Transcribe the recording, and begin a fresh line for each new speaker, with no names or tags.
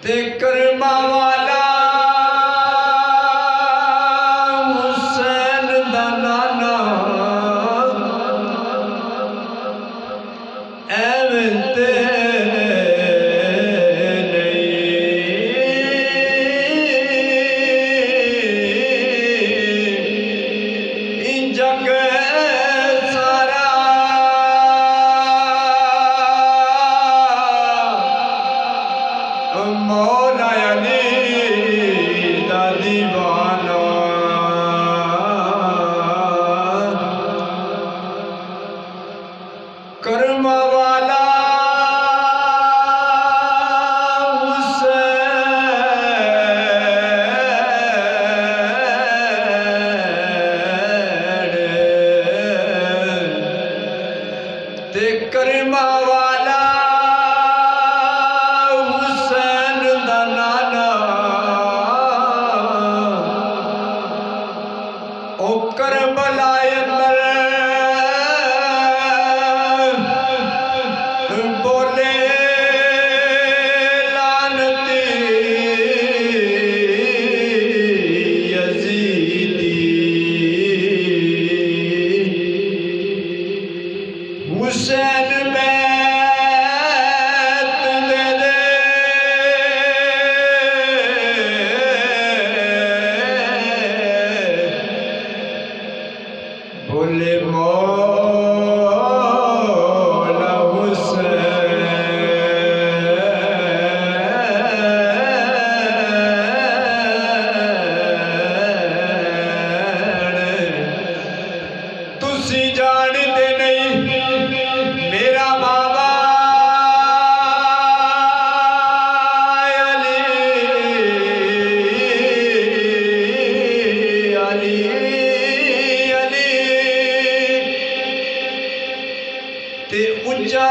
ते कर्मा वाला हुसैन दा नाना एवें ते नहीं जग सारा मौला अली दा दीवाना कर्मा वाला हुसैन ते कर्मा वाला हुसैन दा नाना ओ करबला अंदर बोले लानती यजीदी हुसैन बैत दे दे बोले मौला हुसैन तुसी जानते नहीं मेरा बाबा अली अली अली ते ऊंचा